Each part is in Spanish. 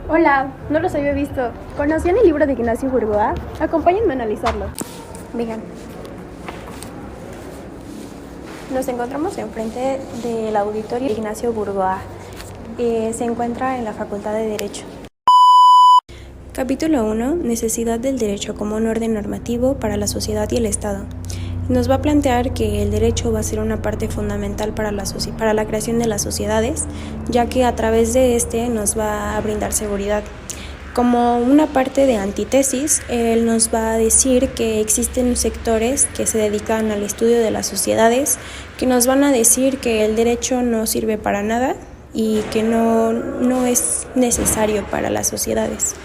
Hola, no los había visto. ¿Conocían el libro de Ignacio Burgoa? Acompáñenme a analizarlo. Vengan. Nos encontramos enfrente del auditorio de Ignacio Burgoa. Se encuentra en la Facultad de Derecho. Capítulo 1. Necesidad del derecho como un orden normativo para la sociedad y el Estado. Nos va a plantear que el derecho va a ser una parte fundamental para la creación de las sociedades, ya que a través de este nos va a brindar seguridad. Como una parte de antítesis, él nos va a decir que existen sectores que se dedican al estudio de las sociedades, que nos van a decir que el derecho no sirve para nada y que no es necesario para las sociedades.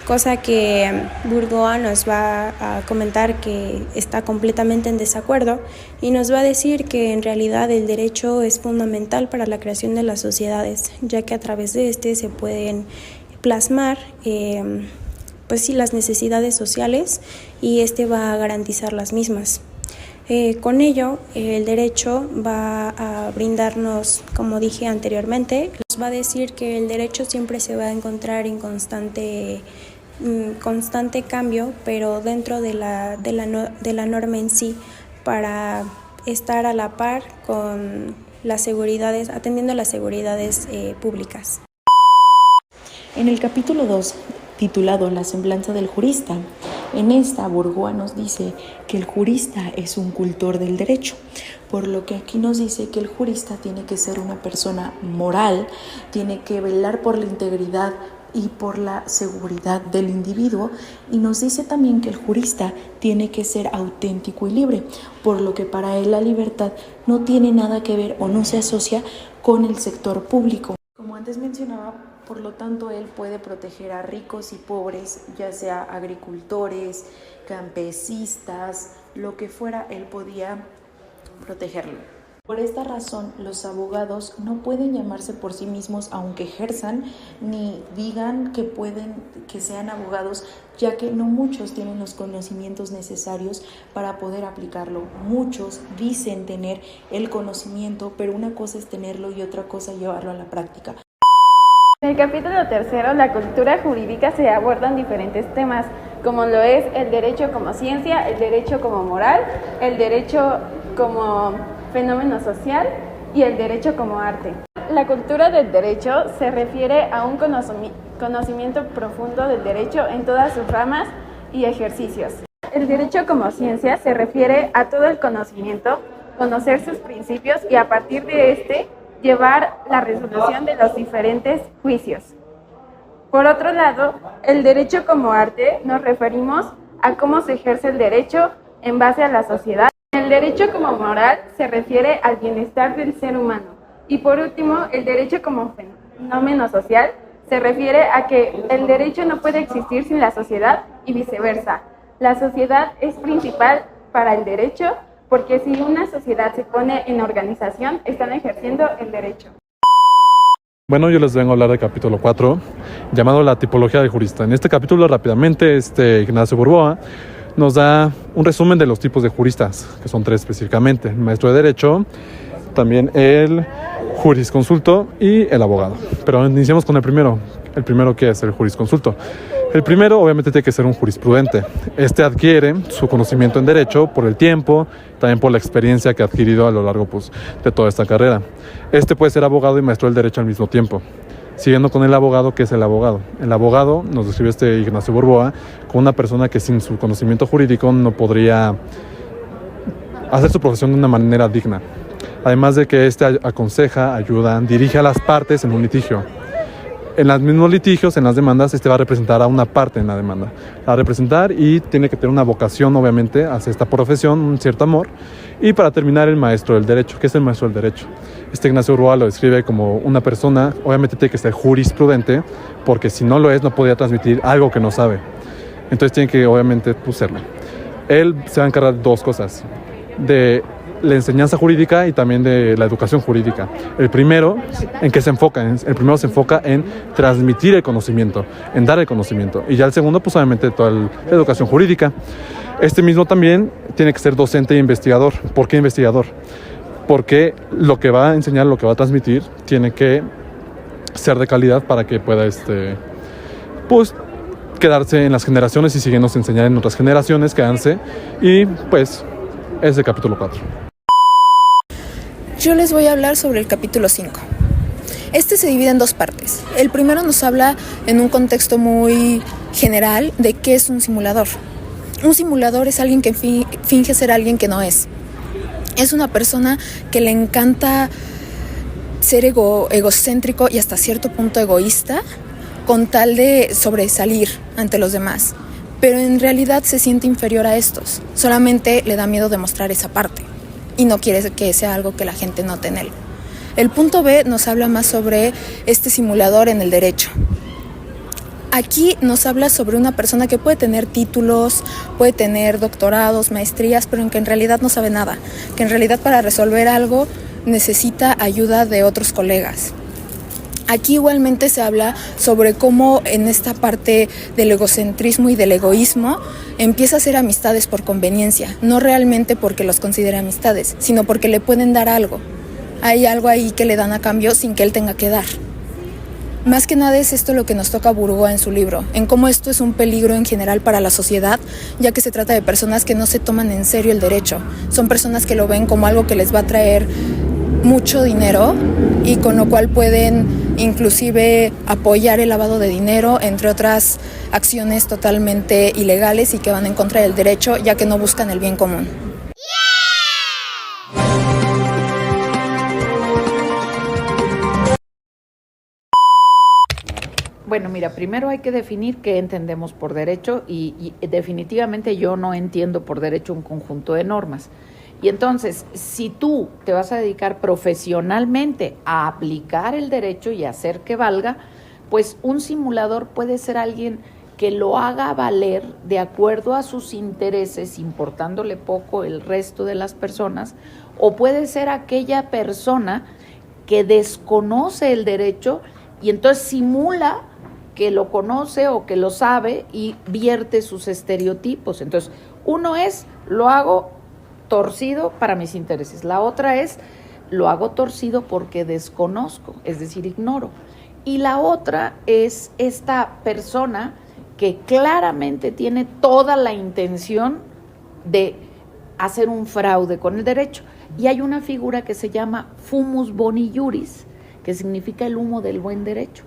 Cosa que Burgoa nos va a comentar que está completamente en desacuerdo y nos va a decir que en realidad el derecho es fundamental para la creación de las sociedades, ya que a través de este se pueden plasmar las necesidades sociales y este va a garantizar las mismas. Con ello, el derecho va a brindarnos, como dije anteriormente, nos va a decir que el derecho siempre se va a encontrar en constante cambio, pero dentro de la norma en sí, para estar a la par con las seguridades, atendiendo las seguridades públicas. En el capítulo 2, titulado La semblanza del jurista, en esta Burgoa nos dice que el jurista es un cultor del derecho, por lo que aquí nos dice que el jurista tiene que ser una persona moral, tiene que velar por la integridad y por la seguridad del individuo, y nos dice también que el jurista tiene que ser auténtico y libre, por lo que para él la libertad no tiene nada que ver o no se asocia con el sector público. Como antes mencionaba, por lo tanto él puede proteger a ricos y pobres, ya sea agricultores, campesintas, lo que fuera, él podía protegerlo. Por esta razón, los abogados no pueden llamarse por sí mismos aunque ejerzan, ni digan que sean abogados, ya que no muchos tienen los conocimientos necesarios para poder aplicarlo. Muchos dicen tener el conocimiento, pero una cosa es tenerlo y otra cosa llevarlo a la práctica. En el capítulo 3, la cultura jurídica, se abordan diferentes temas, como lo es el derecho como ciencia, el derecho como moral, el derecho como fenómeno social y el derecho como arte. La cultura del derecho se refiere a un conocimiento profundo del derecho en todas sus ramas y ejercicios. El derecho como ciencia se refiere a todo el conocimiento, conocer sus principios y a partir de este llevar la resolución de los diferentes juicios. Por otro lado, el derecho como arte nos referimos a cómo se ejerce el derecho en base a la sociedad. El derecho como moral se refiere al bienestar del ser humano. Y por último, el derecho como fenómeno social se refiere a que el derecho no puede existir sin la sociedad y viceversa. La sociedad es principal para el derecho porque si una sociedad se pone en organización, están ejerciendo el derecho. Bueno, yo les vengo a hablar del capítulo 4, llamado la tipología del jurista. En este capítulo, rápidamente, Ignacio Burgoa nos da un resumen de los tipos de juristas, que son 3 específicamente: el maestro de derecho, también el jurisconsulto y el abogado. Pero iniciamos con el primero que es el jurisconsulto. El primero obviamente tiene que ser un jurisprudente. Este adquiere su conocimiento en derecho por el tiempo, también por la experiencia que ha adquirido a lo largo de toda esta carrera. Este puede ser abogado y maestro del derecho al mismo tiempo. Siguiendo con el abogado, ¿qué es el abogado? El abogado, nos describe Ignacio Burgoa, como una persona que sin su conocimiento jurídico no podría hacer su profesión de una manera digna. Además de que aconseja, ayuda, dirige a las partes en un litigio. En los mismos litigios, en las demandas, va a representar a una parte en la demanda. Va a representar y tiene que tener una vocación, obviamente, hacia esta profesión, un cierto amor. Y para terminar, el maestro del derecho. ¿Qué es el maestro del derecho? Ignacio Burgoa lo describe como una persona, obviamente tiene que ser jurisprudente, porque si no lo es, no podría transmitir algo que no sabe. Entonces tiene que, obviamente, serlo. Él se va a encargar de 2 cosas: de la enseñanza jurídica y también de la educación jurídica. El primero, ¿en qué se enfoca? El primero se enfoca en transmitir el conocimiento, en dar el conocimiento. Y ya el segundo, pues obviamente, toda la educación jurídica. Este mismo también tiene que ser docente e investigador. ¿Por qué investigador? Porque lo que va a enseñar, lo que va a transmitir, tiene que ser de calidad para que pueda pues quedarse en las generaciones y siguiéndose enseñar en otras generaciones, quedarse. Y pues es el capítulo 4. Yo les voy a hablar sobre el capítulo 5. Este se divide en dos partes. El primero nos habla en un contexto muy general de qué es un simulador. Un simulador es alguien que finge ser alguien que no es. Es una persona que le encanta ser egocéntrico y hasta cierto punto egoísta con tal de sobresalir ante los demás. Pero en realidad se siente inferior a estos. Solamente le da miedo demostrar esa parte y no quiere que sea algo que la gente note en él. El punto B nos habla más sobre este simulador en el derecho. Aquí nos habla sobre una persona que puede tener títulos, puede tener doctorados, maestrías, pero que en realidad no sabe nada, que en realidad para resolver algo necesita ayuda de otros colegas. Aquí igualmente se habla sobre cómo en esta parte del egocentrismo y del egoísmo empieza a hacer amistades por conveniencia, no realmente porque los considere amistades, sino porque le pueden dar algo. Hay algo ahí que le dan a cambio sin que él tenga que dar. Más que nada es esto lo que nos toca a Burgoa en su libro, en cómo esto es un peligro en general para la sociedad, ya que se trata de personas que no se toman en serio el derecho. Son personas que lo ven como algo que les va a traer mucho dinero y con lo cual pueden inclusive apoyar el lavado de dinero, entre otras acciones totalmente ilegales y que van en contra del derecho, ya que no buscan el bien común. Bueno, mira, primero hay que definir qué entendemos por derecho y definitivamente yo no entiendo por derecho un conjunto de normas. Y entonces, si tú te vas a dedicar profesionalmente a aplicar el derecho y a hacer que valga, pues un simulador puede ser alguien que lo haga valer de acuerdo a sus intereses, importándole poco el resto de las personas, o puede ser aquella persona que desconoce el derecho y entonces simula que lo conoce o que lo sabe y vierte sus estereotipos. Entonces, uno es, lo hago torcido para mis intereses. La otra es, lo hago torcido porque desconozco, es decir, ignoro. Y la otra es esta persona que claramente tiene toda la intención de hacer un fraude con el derecho. Y hay una figura que se llama fumus boni juris, que significa el humo del buen derecho.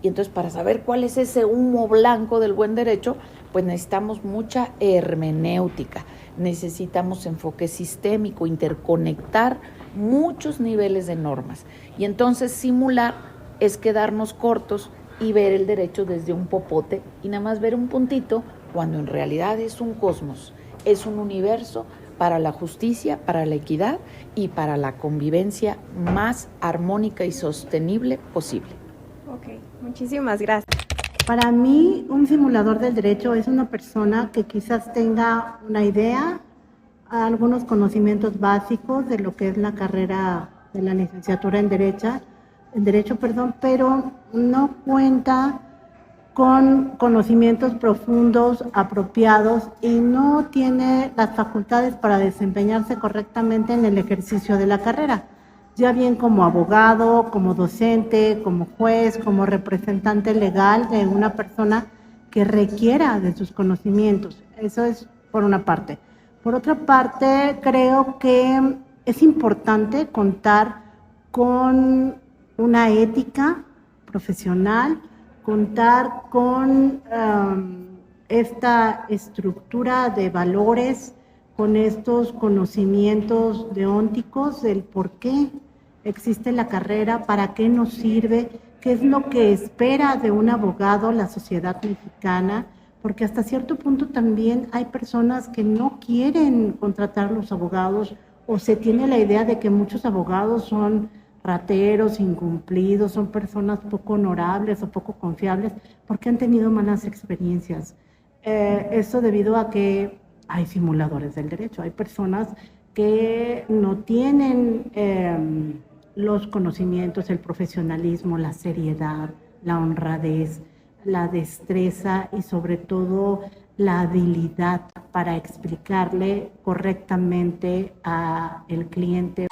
Y entonces, para saber cuál es ese humo blanco del buen derecho, pues necesitamos mucha hermenéutica, necesitamos enfoque sistémico, interconectar muchos niveles de normas. Y entonces simular es quedarnos cortos y ver el derecho desde un popote y nada más ver un puntito, cuando en realidad es un cosmos, es un universo para la justicia, para la equidad y para la convivencia más armónica y sostenible posible. Ok, muchísimas gracias. Para mí, un simulador del derecho es una persona que quizás tenga una idea, algunos conocimientos básicos de lo que es la carrera de la licenciatura en derecho, pero no cuenta con conocimientos profundos, apropiados y no tiene las facultades para desempeñarse correctamente en el ejercicio de la carrera, ya bien como abogado, como docente, como juez, como representante legal de una persona que requiera de sus conocimientos. Eso es por una parte. Por otra parte, creo que es importante contar con una ética profesional, contar con esta estructura de valores, con estos conocimientos deónticos del por qué existe la carrera, para qué nos sirve, qué es lo que espera de un abogado la sociedad mexicana, porque hasta cierto punto también hay personas que no quieren contratar los abogados o se tiene la idea de que muchos abogados son rateros, incumplidos, son personas poco honorables o poco confiables porque han tenido malas experiencias. Eso debido a que hay simuladores del derecho, hay personas que no tienen los conocimientos, el profesionalismo, la seriedad, la honradez, la destreza y sobre todo la habilidad para explicarle correctamente al cliente.